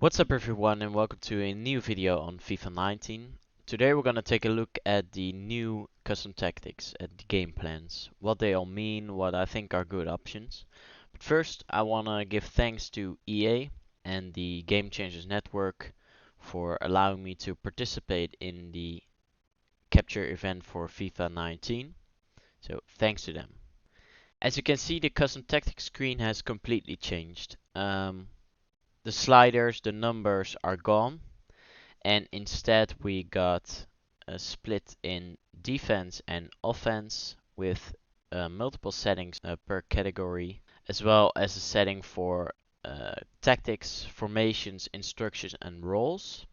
What's up everyone and welcome to a new video on FIFA 19. Today we're gonna take a look at the new custom tactics at the game plans, what they all mean, what I think are good options. But first I wanna give thanks to EA and the Game Changers Network for allowing me to participate in the capture event for FIFA 19. So thanks to them. As you can see, the custom tactics screen has completely changed. The sliders, the numbers are gone, and instead we got a split in defense and offense with multiple settings per category, as well as a setting for tactics, formations, instructions, and roles.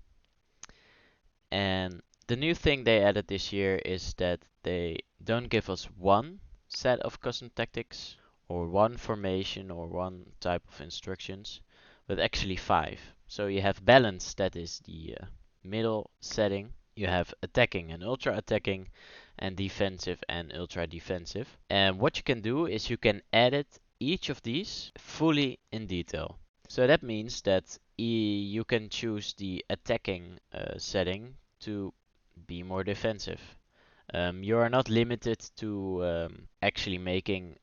And the new thing they added this year is that they don't give us one set of custom tactics or one formation or one type of instructions, but actually 5. So you have balance, that is the middle setting. You have attacking and ultra attacking, and defensive and ultra defensive. And what you can do is you can edit each of these fully in detail. So that means that you can choose the attacking setting to be more defensive. You are not limited to actually making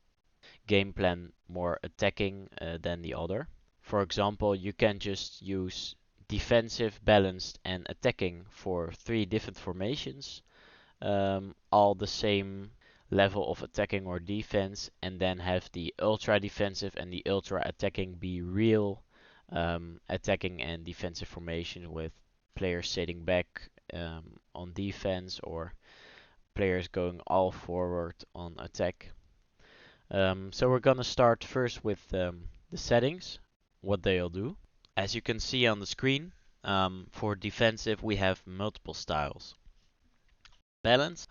game plan more attacking than the other. For example, you can just use defensive, balanced, and attacking for 3 different formations, all the same level of attacking or defense, and then have the ultra defensive and the ultra attacking be real attacking and defensive formation with players sitting back on defense or players going all forward on attack. So we're gonna start first with the settings, what they'll do. As you can see on the screen, for defensive we have multiple styles. Balance,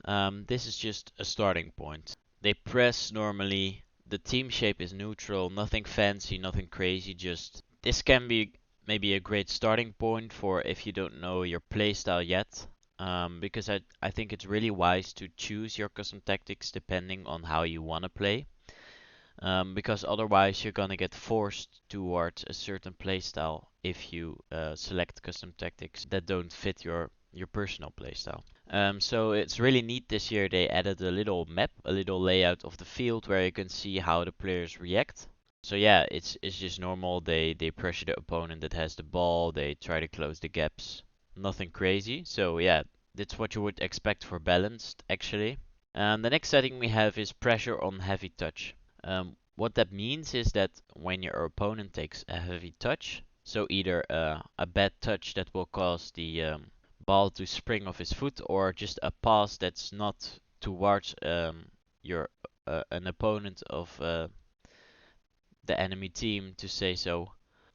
this is just a starting point. They press normally, the team shape is neutral, nothing fancy, nothing crazy, just this can be maybe a great starting point for if you don't know your playstyle yet. Because I think it's really wise to choose your custom tactics depending on how you want to play. Because otherwise you're gonna get forced towards a certain playstyle if you select custom tactics that don't fit your personal playstyle. So it's really neat this year they added a little map, a little layout of the field where you can see how the players react. So yeah, it's just normal. They pressure the opponent that has the ball. They try to close the gaps. Nothing crazy. So yeah, that's what you would expect for balanced actually. The next setting we have is pressure on heavy touch. What that means is that when your opponent takes a heavy touch, so either a bad touch that will cause the ball to spring off his foot, or just a pass that's not towards your an opponent of the enemy team, to say so.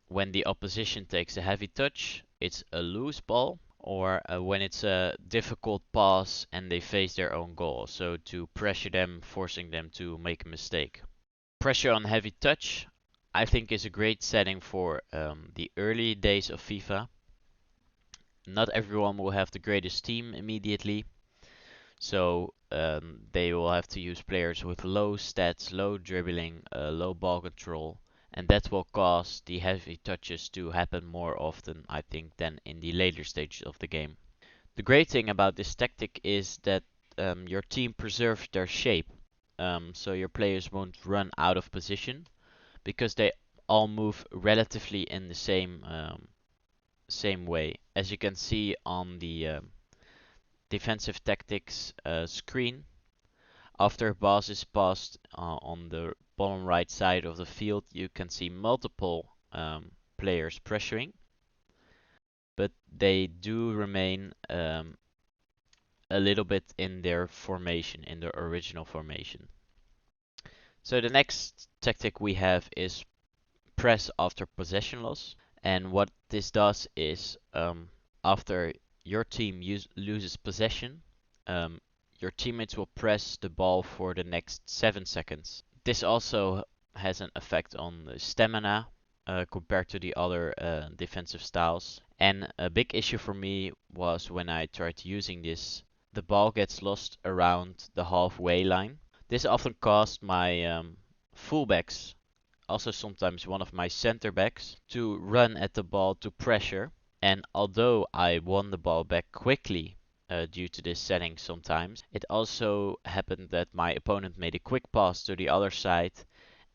When the opposition takes a heavy touch, it's a loose ball, or when it's a difficult pass and they face their own goal, so to pressure them, forcing them to make a mistake. Pressure on heavy touch, I think, is a great setting for the early days of FIFA. Not everyone will have the greatest team immediately, so they will have to use players with low stats, low dribbling, low ball control, and that will cause the heavy touches to happen more often, I think, than in the later stages of the game. The great thing about this tactic is that your team preserves their shape. So your players won't run out of position because they all move relatively in the same way. As you can see on the defensive tactics screen, after a pass is passed on the bottom right side of the field, you can see multiple players pressuring, but they do remain a little bit in their formation, in their original formation. So the next tactic we have is press after possession loss. And what this does is after your team loses possession, your teammates will press the ball for the next 7 seconds. This also has an effect on the stamina compared to the other defensive styles. And a big issue for me was when I tried using this, the ball gets lost around the halfway line. This often caused my fullbacks also sometimes one of my center backs to run at the ball to pressure. And although I won the ball back quickly due to this setting sometimes, it also happened that my opponent made a quick pass to the other side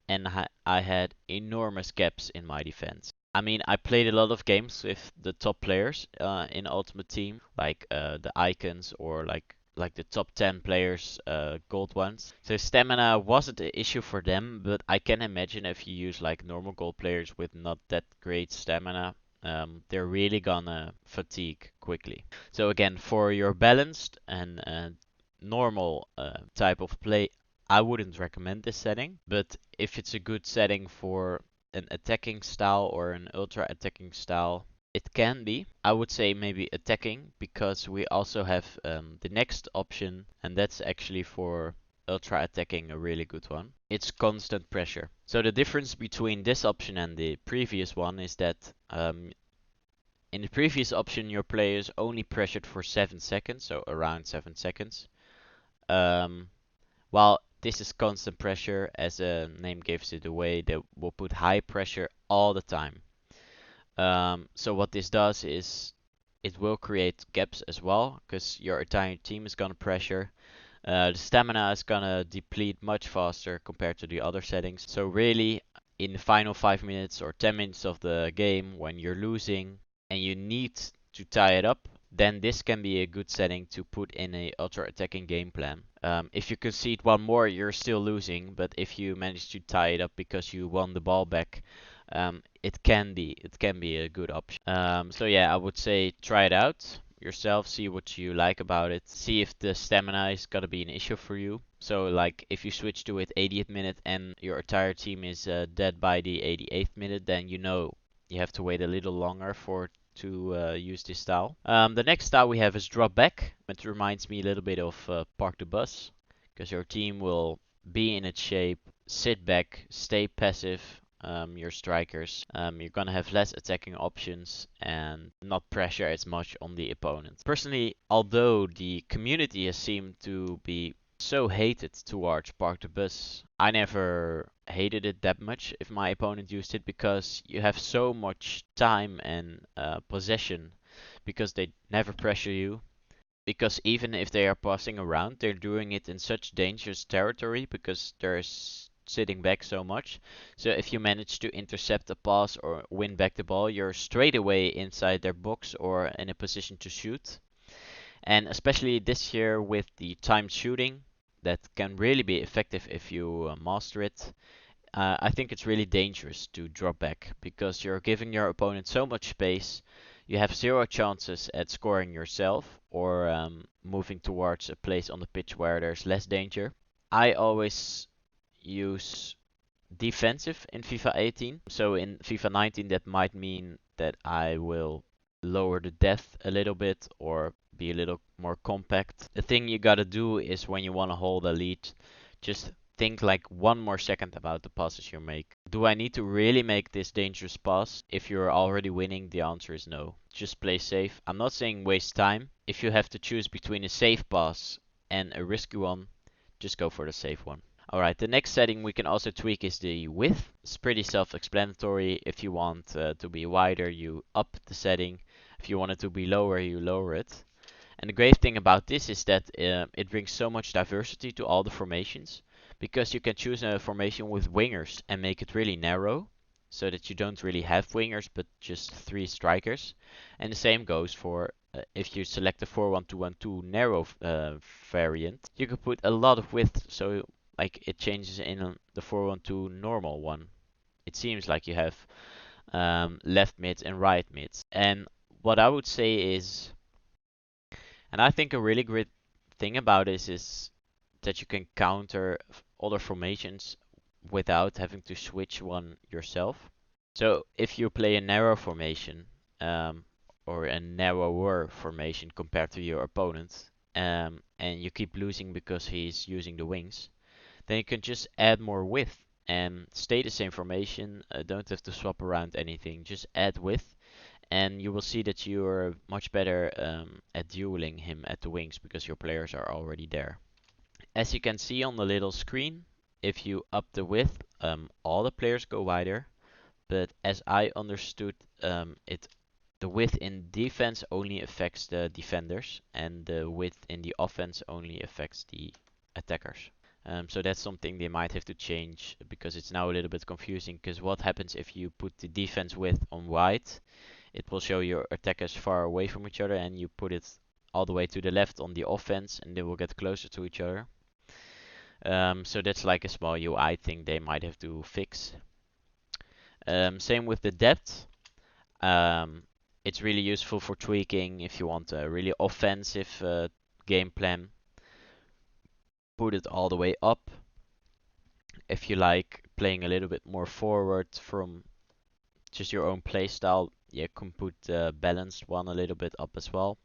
and I had enormous gaps in my defense. I mean, I played a lot of games with the top players in Ultimate Team, like the icons or like the top 10 players, gold ones. So stamina wasn't an issue for them, but I can imagine if you use like normal gold players with not that great stamina, they're really gonna fatigue quickly. So again, for your balanced and normal type of play, I wouldn't recommend this setting, but if it's a good setting for an attacking style or an ultra attacking style, it can be. I would say maybe attacking because we also have the next option, and that's actually for ultra attacking a really good one. It's constant pressure. So the difference between this option and the previous one is that in the previous option your player is only pressured for 7 seconds, so around 7 seconds. While this is constant pressure, as the name gives it away, that will put high pressure all the time. So what this does is it will create gaps as well, because your entire team is gonna pressure. The stamina is gonna deplete much faster compared to the other settings. So really, in the final 5 minutes or 10 minutes of the game, when you're losing and you need to tie it up, then this can be a good setting to put in a ultra attacking game plan. If you concede one more, you're still losing, but if you manage to tie it up because you won the ball back, it can be a good option. So yeah, I would say try it out yourself, see what you like about it, see if the stamina is gonna be an issue for you. So like if you switch to it 80th minute and your entire team is dead by the 88th minute, then you know you have to wait a little longer to use this style. The next style we have is drop back. It reminds me a little bit of park the bus, because your team will be in its shape, sit back, stay passive. Your strikers, you're gonna have less attacking options and not pressure as much on the opponent. Personally, although the community has seemed to be so hated towards Park the Bus, I never hated it that much if my opponent used it, because you have so much time and possession, because they never pressure you. Because even if they are passing around, they're doing it in such dangerous territory because they're sitting back so much. So if you manage to intercept a pass or win back the ball, you're straight away inside their box or in a position to shoot. And especially this year with the timed shooting, that can really be effective if you master it. I think it's really dangerous to drop back because you're giving your opponent so much space. You have zero chances at scoring yourself or moving towards a place on the pitch where there's less danger. I always use defensive in FIFA 18. So in FIFA 19 that might mean that I will lower the depth a little bit or be a little more compact. The thing you gotta do is when you wanna hold a lead, just think like 1 more second about the passes you make. Do I need to really make this dangerous pass? If you're already winning, the answer is no. Just play safe. I'm not saying waste time. If you have to choose between a safe pass and a risky one, just go for the safe one. Alright, the next setting we can also tweak is the width. It's pretty self-explanatory. If you want to be wider, you up the setting. If you want it to be lower, you lower it. And the great thing about this is that it brings so much diversity to all the formations, because you can choose a formation with wingers and make it really narrow, so that you don't really have wingers but just 3 strikers. And the same goes for if you select the 4-1-2-1-2 narrow variant, you can put a lot of width, so like it changes in the 4-1-2 normal one. It seems like you have left mids and right mids. And what I would say is, and I think a really great thing about this is that you can counter other formations without having to switch one yourself. So if you play a narrow formation, or a narrower formation compared to your opponent, and you keep losing because he's using the wings, then you can just add more width and stay the same formation. Don't have to swap around anything. Just add width, and you will see that you're much better at dueling him at the wings because your players are already there. As you can see on the little screen, if you up the width, all the players go wider. But as I understood, the width in defense only affects the defenders, and the width in the offense only affects the attackers. So that's something they might have to change because it's now a little bit confusing. Because what happens if you put the defense width on wide? It will show your attackers far away from each other, and you put it all the way to the left on the offense, and they will get closer to each other. So that's like a small UI thing they might have to fix. Same with the depth. It's really useful for tweaking if you want a really offensive game plan. Put it all the way up. If you like playing a little bit more forward from just your own playstyle, you can put the balanced one a little bit up as well.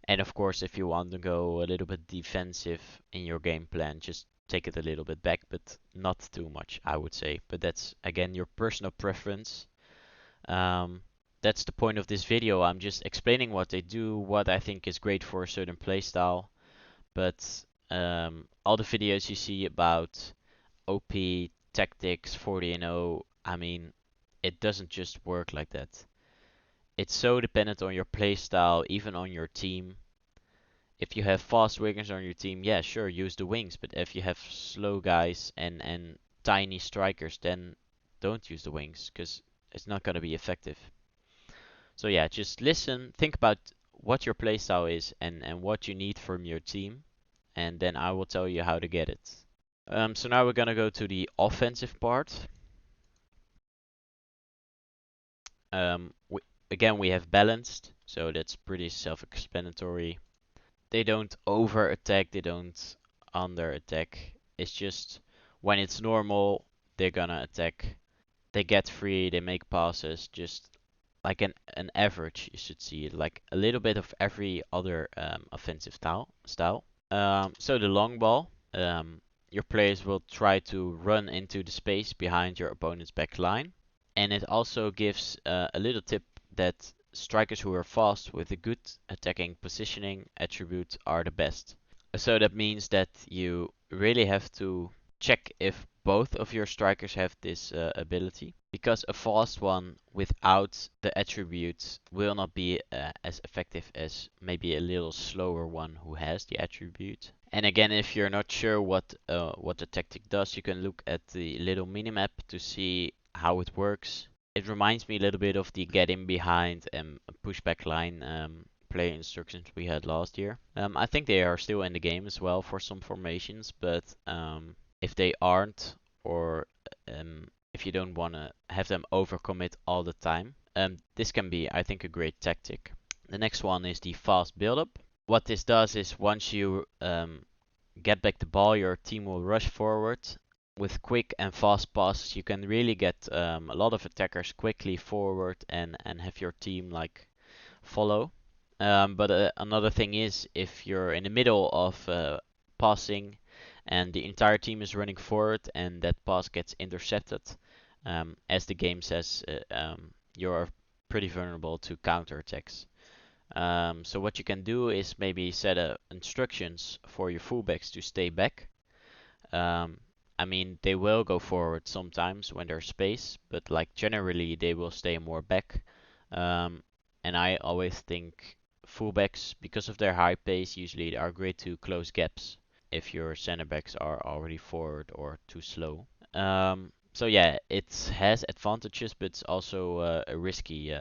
And of course, if you want to go a little bit defensive in your game plan, just take it a little bit back, but not too much, I would say. But that's again your personal preference. That's the point of this video. I'm just explaining what they do, what I think is great for a certain playstyle. But all the videos you see about OP tactics 40-0, I mean, it doesn't just work like that. It's so dependent on your playstyle, even on your team. If you have fast wingers on your team, yeah, sure, use the wings. But if you have slow guys and tiny strikers, then don't use the wings because it's not going to be effective. So yeah, just listen, think about what your playstyle is and what you need from your team, and then I will tell you how to get it. So now we're gonna go to the offensive part. Again, we have balanced, so that's pretty self-explanatory. They don't over attack, they don't under attack. It's just when it's normal, they're gonna attack. They get free, they make passes, just like an average, you should see it, like a little bit of every other offensive style. So the long ball, your players will try to run into the space behind your opponent's back line. And it also gives a little tip that strikers who are fast with a good attacking positioning attribute are the best. So that means that you really have to check if both of your strikers have this ability, because a fast one without the attributes will not be as effective as maybe a little slower one who has the attribute. And again, if you're not sure what the tactic does, you can look at the little minimap to see how it works. It reminds me a little bit of the get in behind and pushback line play instructions we had last year. I think they are still in the game as well for some formations, but if they aren't, or if you don't want to have them overcommit all the time, this can be, I think, a great tactic. The next one is the fast build-up. What this does is once you get back the ball, your team will rush forward. With quick and fast passes, you can really get a lot of attackers quickly forward and have your team like follow. But another thing is, if you're in the middle of passing and the entire team is running forward and that pass gets intercepted, as the game says, you're pretty vulnerable to counterattacks. So what you can do is maybe set instructions for your fullbacks to stay back. I mean, they will go forward sometimes when there's space, but like generally they will stay more back. And I always think fullbacks, because of their high pace, usually are great to close gaps if your center backs are already forward or too slow. So yeah, it has advantages, but it's also a risky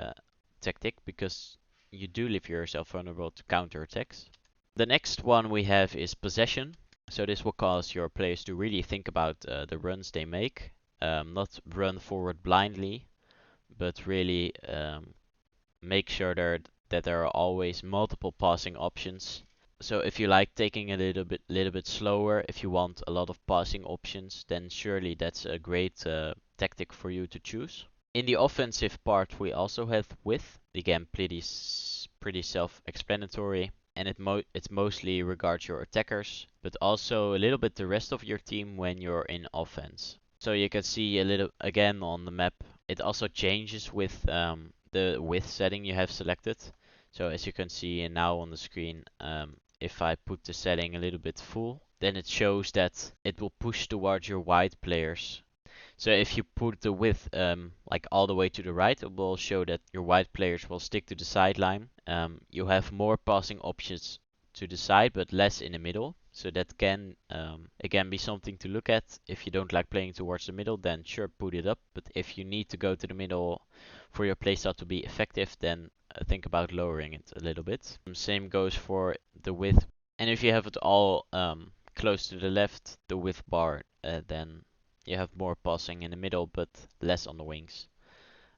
tactic because you do leave yourself vulnerable to counterattacks. The next one we have is possession. So this will cause your players to really think about the runs they make, not run forward blindly, but really make sure that there are always multiple passing options. So if you like taking a little bit slower, if you want a lot of passing options, then surely that's a great tactic for you to choose. In the offensive part, we also have width. Again, pretty self-explanatory, and it's mostly regards your attackers, but also a little bit the rest of your team when you're in offense. So you can see a little again on the map. It also changes with the width setting you have selected. So as you can see now on the screen, if I put the setting a little bit full, then it shows that it will push towards your white players. So if you put the width like all the way to the right, it will show that your white players will stick to the sideline. You have more passing options to the side, but less in the middle. So that can again be something to look at. If you don't like playing towards the middle, then sure, put it up. But if you need to go to the middle for your playstyle to be effective, then think about lowering it a little bit. Same goes for the width. And if you have it all close to the left, the width bar, then you have more passing in the middle, but less on the wings.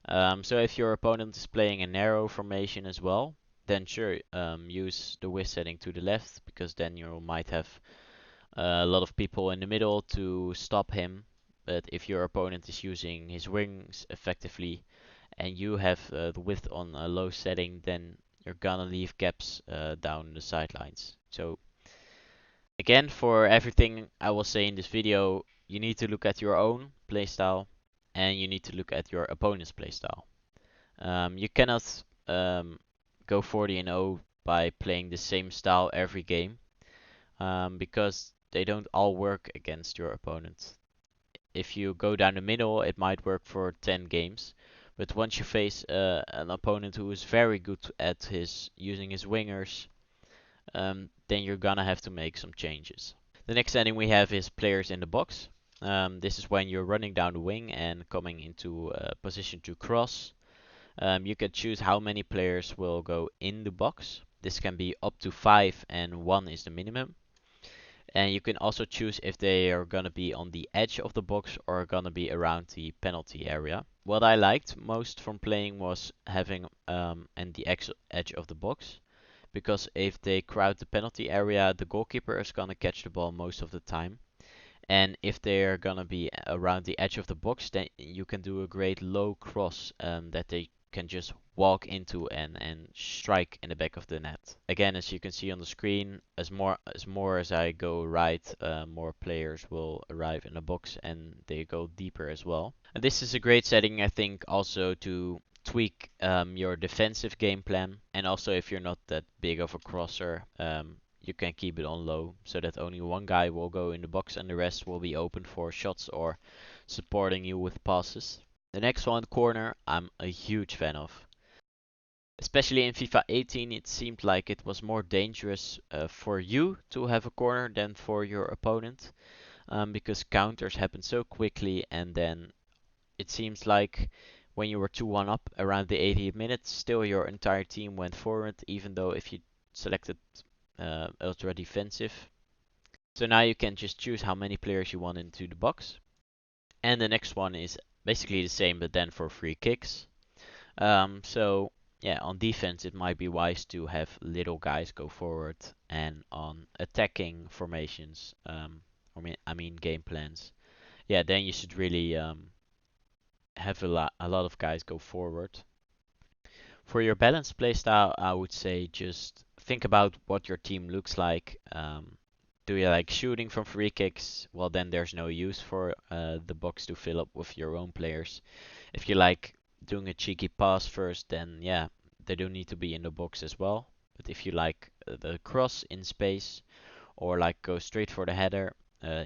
So if your opponent is playing a narrow formation as well, then sure, use the width setting to the left, because then you might have a lot of people in the middle to stop him. But if your opponent is using his wings effectively, and you have the width on a low setting, then you're gonna leave gaps down the sidelines. So again, for everything I will say in this video, you need to look at your own playstyle and you need to look at your opponent's playstyle. You cannot go 40-0 by playing the same style every game, because they don't all work against your opponent. If you go down the middle, it might work for 10 games, but once you face an opponent who is very good at using his wingers, then you're gonna have to make some changes. The next setting we have is players in the box. This is when you're running down the wing and coming into a position to cross. You can choose how many players will go in the box. This can be up to 5 and 1 is the minimum. And you can also choose if they are gonna be on the edge of the box or gonna be around the penalty area. What I liked most from playing was having and the edge of the box, because if they crowd the penalty area, the goalkeeper is gonna catch the ball most of the time. And if they're gonna be around the edge of the box, then you can do a great low cross that they can just walk into and strike in the back of the net. Again, as you can see on the screen, as more as I go right, more players will arrive in the box and they go deeper as well. And this is a great setting, I think, also to tweak your defensive game plan, and also if you're not that big of a crosser, you can keep it on low so that only one guy will go in the box and the rest will be open for shots or supporting you with passes. The next one, corner, I'm a huge fan of. Especially in FIFA 18, it seemed like it was more dangerous for you to have a corner than for your opponent, because counters happen so quickly, and then it seems like when you were 2-1 up around the 80th minute, still your entire team went forward, even though if you selected ultra defensive. So now you can just choose how many players you want into the box. And the next one is basically the same, but then for free kicks. So yeah, on defense it might be wise to have little guys go forward, and on attacking formations, I mean game plans. Yeah, then you should really have a lot of guys go forward. For your balanced playstyle, I would say just think about what your team looks like. Do you like shooting from free kicks? Well, then there's no use for the box to fill up with your own players. If you like doing a cheeky pass first, then yeah, they do need to be in the box as well. But if you like the cross in space or like go straight for the header,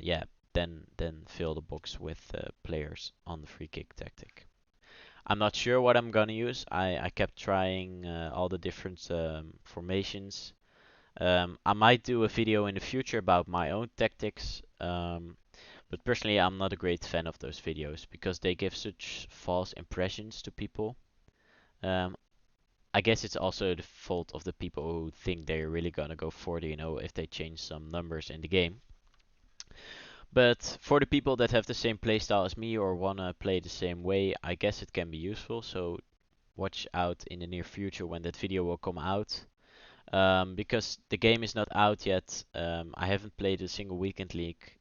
yeah, then fill the box with players on the free kick tactic. I'm not sure what I'm gonna use. I kept trying all the different formations. I might do a video in the future about my own tactics, but personally I'm not a great fan of those videos because they give such false impressions to people. Um, I guess it's also the fault of the people who think they're really gonna go 40-0 if they change some numbers in the game. But for the people that have the same playstyle as me or wanna play the same way, I guess it can be useful. So watch out in the near future when that video will come out. Because the game is not out yet. I haven't played a single weekend league.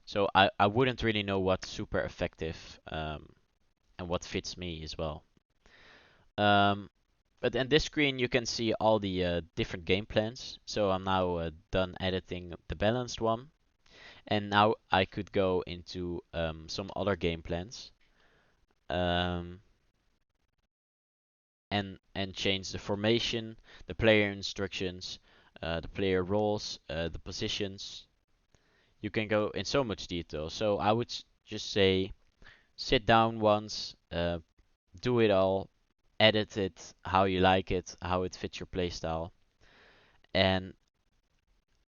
So I wouldn't really know what's super effective and what fits me as well. But in this screen you can see all the different game plans. So I'm now done editing the balanced one. And now I could go into some other game plans. And change the formation, the player instructions, the player roles, the positions. You can go in so much detail. So I would just say sit down once, do it all, edit it how you like it, how it fits your playstyle. And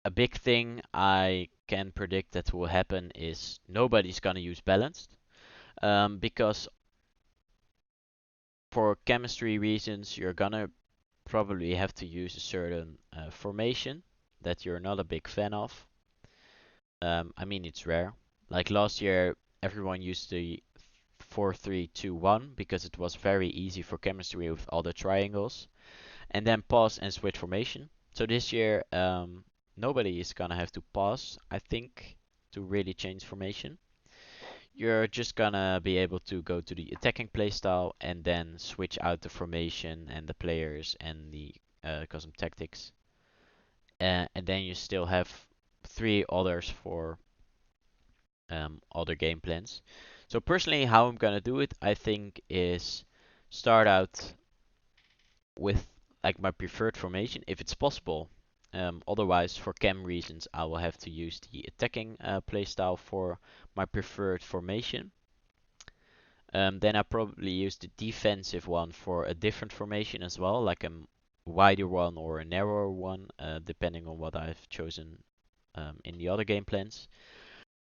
a big thing I can predict that will happen is nobody's gonna use balanced, because for chemistry reasons you're gonna probably have to use a certain formation that you're not a big fan of. I mean, it's rare. Like last year, everyone used the 4-3-2-1 because it was very easy for chemistry with all the triangles, and then pause and switch formation. So this year, nobody is gonna have to pause, I think, to really change formation. You're just gonna be able to go to the attacking playstyle and then switch out the formation and the players and the custom tactics. And then you still have three others for other game plans. So personally, how I'm gonna do it, I think, is start out with like my preferred formation if it's possible. Otherwise, for chem reasons, I will have to use the attacking playstyle for my preferred formation. Then I probably use the defensive one for a different formation as well, like a wider one or a narrower one, depending on what I've chosen in the other game plans.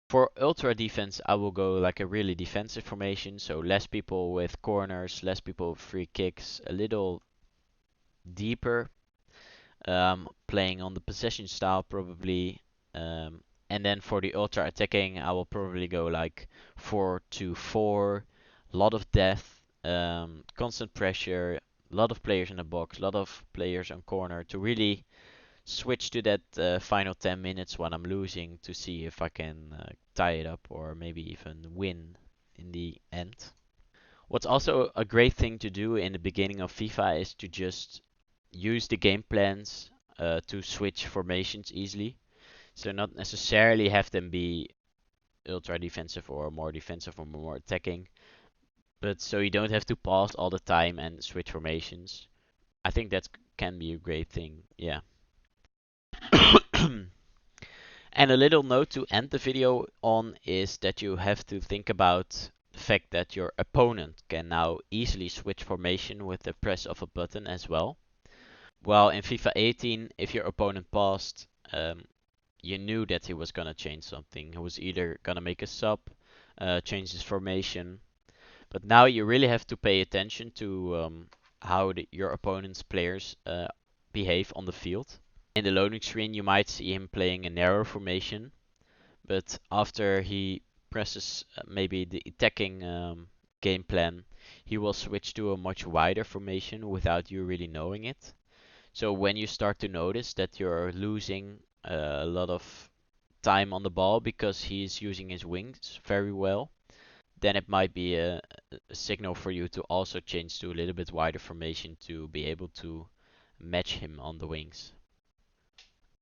For ultra defense, I will go like a really defensive formation, so less people with corners, less people with free kicks, a little deeper, playing on the possession style probably. And then for the ultra attacking, I will probably go like 4-2-4, lot of depth, constant pressure, a lot of players in the box, a lot of players on corner to really switch to that final 10 minutes when I'm losing to see if I can tie it up or maybe even win in the end. What's also a great thing to do in the beginning of FIFA is to just use the game plans to switch formations easily. So not necessarily have them be ultra defensive or more defensive or more attacking, but so you don't have to pause all the time and switch formations. I think that can be a great thing. Yeah. And a little note to end the video on is that you have to think about the fact that your opponent can now easily switch formation with the press of a button as well. While in FIFA 18, if your opponent paused, you knew that he was gonna change something. He was either gonna make a sub, change his formation, but now you really have to pay attention to how your opponent's players behave on the field. In the loading screen, you might see him playing a narrow formation, but after he presses maybe the attacking game plan, he will switch to a much wider formation without you really knowing it. So when you start to notice that you're losing a lot of time on the ball because he's using his wings very well, then it might be a signal for you to also change to a little bit wider formation to be able to match him on the wings.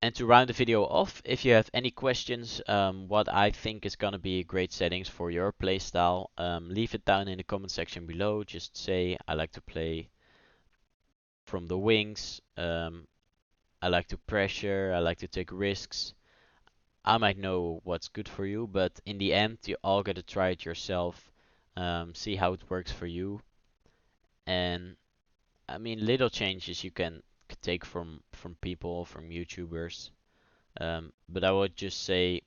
And to round the video off, if you have any questions, what I think is gonna be great settings for your playstyle, leave it down in the comment section below. Just say I like to play from the wings, I like to pressure, I like to take risks. I might know what's good for you, but in the end, you all gotta try it yourself, see how it works for you. And I mean, little changes you can take from people, from YouTubers. But I would just say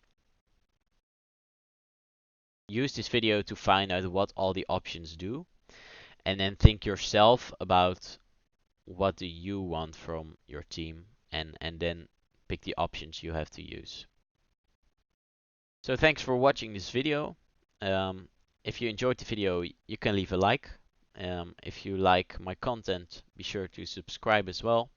use this video to find out what all the options do, and then think yourself about what do you want from your team, and then pick the options you have to use. So thanks for watching this video. If you enjoyed the video, you can leave a like. If you like my content, be sure to subscribe as well.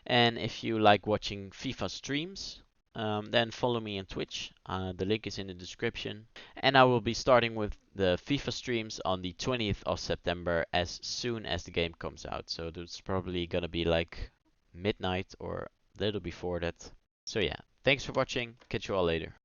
And if you like watching FIFA streams, then follow me on Twitch. The link is in the description. And I will be starting with the FIFA streams on the 20th of September as soon as the game comes out. So it's probably gonna be like midnight or a little before that. So yeah, thanks for watching. Catch you all later.